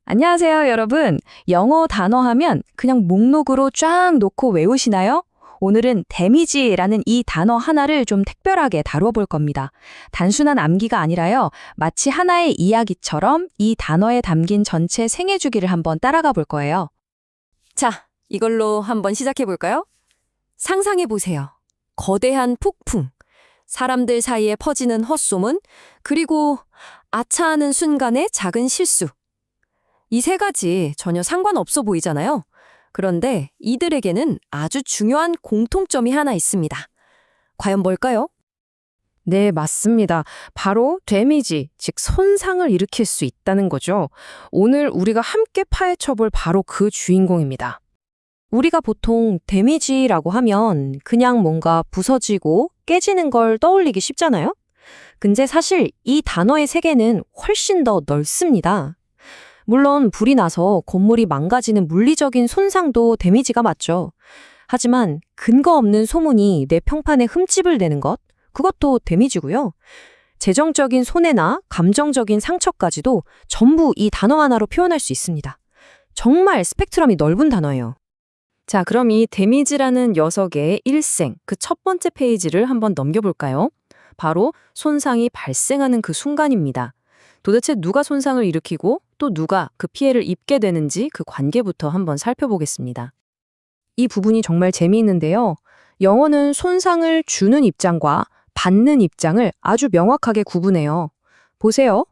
안녕하세요, 여러분. 영어 단어 하면 그냥 목록으로 쫙 놓고 외우시나요? 오늘은 데미지라는 이 단어 하나를 좀 특별하게 다뤄 볼 겁니다. 단순한 암기가 아니라요. 마치 하나의 이야기처럼 이 단어에 담긴 전체 생애 주기를 한번 따라가 볼 거예요. 자, 이걸로 한번 시작해 볼까요? 상상해 보세요. 거대한 폭풍, 사람들 사이에 퍼지는 헛소문, 그리고 아차하는 순간의 작은 실수. 이 세 가지 전혀 상관없어 보이잖아요. 그런데 이들에게는 아주 중요한 공통점이 하나 있습니다. 과연 뭘까요? 네, 맞습니다. 바로 데미지, 즉 손상을 일으킬 수 있다는 거죠. 오늘 우리가 함께 파헤쳐볼 바로 그 주인공입니다. 우리가 보통 데미지라고 하면 그냥 뭔가 부서지고 깨지는 걸 떠올리기 쉽잖아요? 근데 사실 이 단어의 세계는 훨씬 더 넓습니다. 물론 불이 나서 건물이 망가지는 물리적인 손상도 데미지가 맞죠. 하지만 근거 없는 소문이 내 평판에 흠집을 내는 것, 그것도 데미지고요. 재정적인 손해나 감정적인 상처까지도 전부 이 단어 하나로 표현할 수 있습니다. 정말 스펙트럼이 넓은 단어예요. 자, 그럼 이 데미지라는 녀석의 일생, 그 첫 번째 페이지를 한번 넘겨볼까요? 바로 손상이 발생하는 그 순간입니다. 도대체 누가 손상을 일으키고 또 누가 그 피해를 입게 되는지 그 관계부터 한번 살펴보겠습니다. 이 부분이 정말 재미있는데요. 영어는 손상을 주는 입장과 받는 입장을 아주 명확하게 구분해요. 보세요.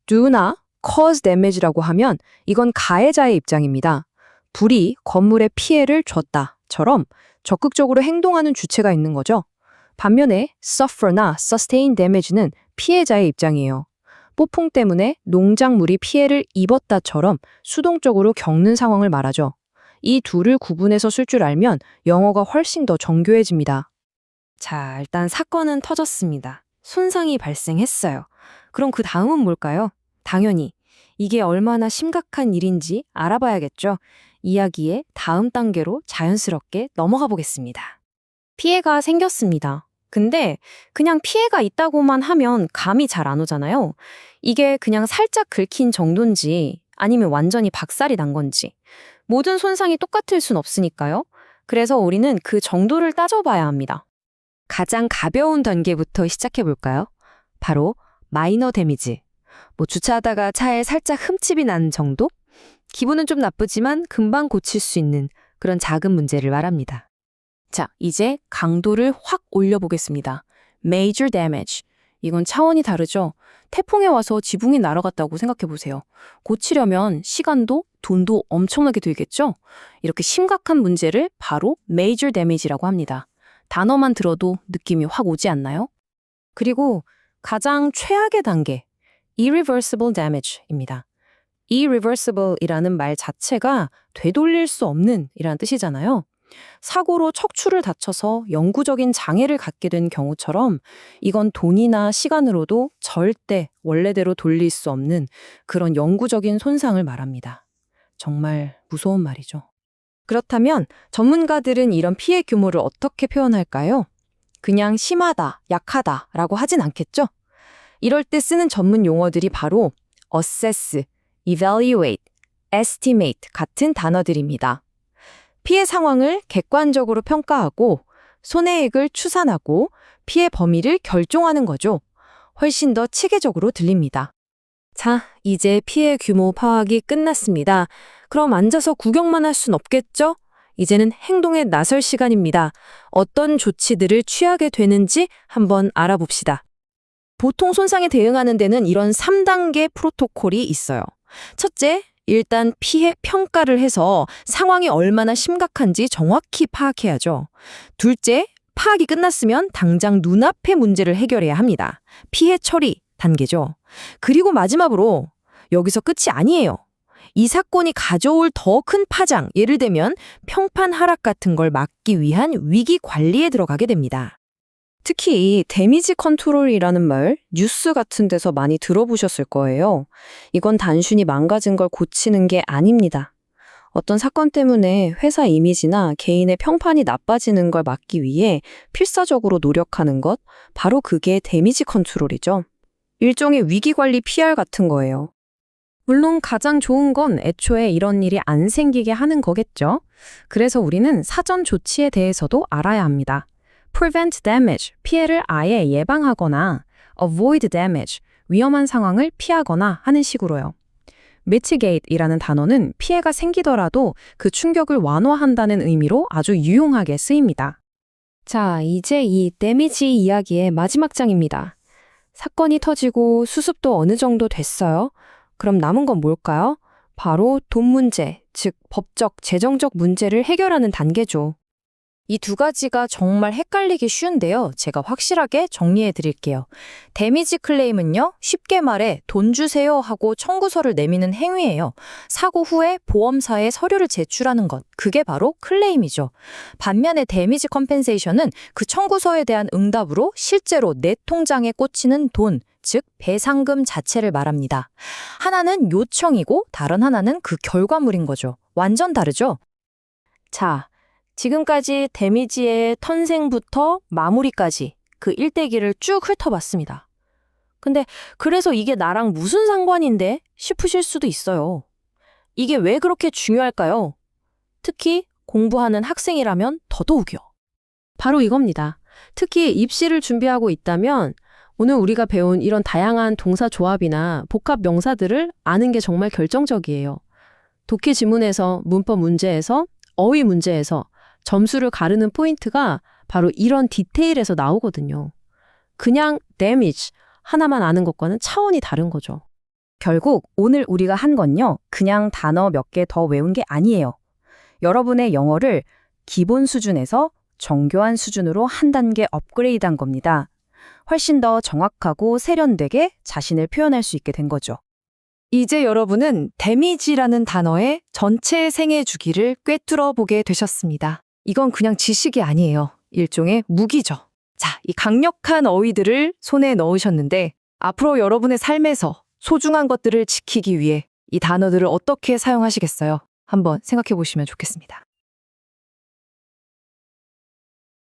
do나 cause damage라고 하면 이건 가해자의 입장입니다. 불이 건물에 피해를 줬다처럼 적극적으로 행동하는 주체가 있는 거죠. 반면에 suffer나 sustain damage는 피해자의 입장이에요. 폭풍 때문에 농작물이 피해를 입었다처럼 수동적으로 겪는 상황을 말하죠. 이 둘을 구분해서 쓸 줄 알면 영어가 훨씬 더 정교해집니다. 자, 일단 사건은 터졌습니다. 손상이 발생했어요. 그럼 그 다음은 뭘까요? 당연히 이게 얼마나 심각한 일인지 알아봐야겠죠. 이야기의 다음 단계로 자연스럽게 넘어가 보겠습니다. 피해가 생겼습니다. 근데 그냥 피해가 있다고만 하면 감이 잘 안 오잖아요. 이게 그냥 살짝 긁힌 정도인지 아니면 완전히 박살이 난 건지. 모든 손상이 똑같을 순 없으니까요. 그래서 우리는 그 정도를 따져봐야 합니다. 가장 가벼운 단계부터 시작해 볼까요? 바로 마이너 데미지. 주차하다가 차에 살짝 흠집이 난 정도? 기분은 좀 나쁘지만 금방 고칠 수 있는 그런 작은 문제를 말합니다. 자, 이제 강도를 확 올려보겠습니다. Major damage. 이건 차원이 다르죠? 태풍에 와서 지붕이 날아갔다고 생각해보세요. 고치려면 시간도 돈도 엄청나게 들겠죠? 이렇게 심각한 문제를 바로 Major damage라고 합니다. 단어만 들어도 느낌이 확 오지 않나요? 그리고 가장 최악의 단계, irreversible damage입니다. irreversible이라는 말 자체가 되돌릴 수 없는 이라는 뜻이잖아요. 사고로 척추를 다쳐서 영구적인 장애를 갖게 된 경우처럼 이건 돈이나 시간으로도 절대 원래대로 돌릴 수 없는 그런 영구적인 손상을 말합니다. 정말 무서운 말이죠. 그렇다면 전문가들은 이런 피해 규모를 어떻게 표현할까요? 그냥 심하다, 약하다라고 하진 않겠죠? 이럴 때 쓰는 전문 용어들이 바로 assess, evaluate, estimate 같은 단어들입니다. 피해 상황을 객관적으로 평가하고 손해액을 추산하고 피해 범위를 결정하는 거죠. 훨씬 더 체계적으로 들립니다. 자, 이제 피해 규모 파악이 끝났습니다. 그럼 앉아서 구경만 할 순 없겠죠? 이제는 행동에 나설 시간입니다. 어떤 조치들을 취하게 되는지 한번 알아봅시다. 보통 손상에 대응하는 데는 이런 3단계 프로토콜이 있어요. 첫째, 일단 피해 평가를 해서 상황이 얼마나 심각한지 정확히 파악해야죠. 둘째, 파악이 끝났으면 당장 눈앞의 문제를 해결해야 합니다. 피해 처리 단계죠. 그리고 마지막으로 여기서 끝이 아니에요. 이 사건이 가져올 더 큰 파장, 예를 들면 평판 하락 같은 걸 막기 위한 위기 관리에 들어가게 됩니다. 특히 이 데미지 컨트롤이라는 말 뉴스 같은 데서 많이 들어보셨을 거예요. 이건 단순히 망가진 걸 고치는 게 아닙니다. 어떤 사건 때문에 회사 이미지나 개인의 평판이 나빠지는 걸 막기 위해 필사적으로 노력하는 것, 바로 그게 데미지 컨트롤이죠. 일종의 위기관리 PR 같은 거예요. 물론 가장 좋은 건 애초에 이런 일이 안 생기게 하는 거겠죠. 그래서 우리는 사전 조치에 대해서도 알아야 합니다. prevent damage, 피해를 아예 예방하거나 avoid damage, 위험한 상황을 피하거나 하는 식으로요. mitigate이라는 단어는 피해가 생기더라도 그 충격을 완화한다는 의미로 아주 유용하게 쓰입니다. 자, 이제 이 데미지 이야기의 마지막 장입니다. 사건이 터지고 수습도 어느 정도 됐어요. 그럼 남은 건 뭘까요? 바로 돈 문제, 즉 법적, 재정적 문제를 해결하는 단계죠. 이 두 가지가 정말 헷갈리기 쉬운데요. 제가 확실하게 정리해 드릴게요. 데미지 클레임은요, 쉽게 말해 돈 주세요 하고 청구서를 내미는 행위예요. 사고 후에 보험사에 서류를 제출하는 것, 그게 바로 클레임이죠. 반면에 데미지 컴펜세이션은 그 청구서에 대한 응답으로 실제로 내 통장에 꽂히는 돈, 즉 배상금 자체를 말합니다. 하나는 요청이고 다른 하나는 그 결과물인 거죠. 완전 다르죠? 자, 지금까지 데미지의 탄생부터 마무리까지 그 일대기를 쭉 훑어봤습니다. 근데 그래서 이게 나랑 무슨 상관인데 싶으실 수도 있어요. 이게 왜 그렇게 중요할까요? 특히 공부하는 학생이라면 더더욱이요. 바로 이겁니다. 특히 입시를 준비하고 있다면 오늘 우리가 배운 이런 다양한 동사 조합이나 복합 명사들을 아는 게 정말 결정적이에요. 독해 지문에서, 문법 문제에서, 어휘 문제에서 점수를 가르는 포인트가 바로 이런 디테일에서 나오거든요. 그냥 damage 하나만 아는 것과는 차원이 다른 거죠. 결국 오늘 우리가 한 건요, 그냥 단어 몇 개 더 외운 게 아니에요. 여러분의 영어를 기본 수준에서 정교한 수준으로 한 단계 업그레이드한 겁니다. 훨씬 더 정확하고 세련되게 자신을 표현할 수 있게 된 거죠. 이제 여러분은 데미지라는 단어의 전체 생애 주기를 꿰뚫어 보게 되셨습니다. 이건 그냥 지식이 아니에요. 일종의 무기죠. 자, 이 강력한 어휘들을 손에 넣으셨는데 앞으로 여러분의 삶에서 소중한 것들을 지키기 위해 이 단어들을 어떻게 사용하시겠어요? 한번 생각해 보시면 좋겠습니다.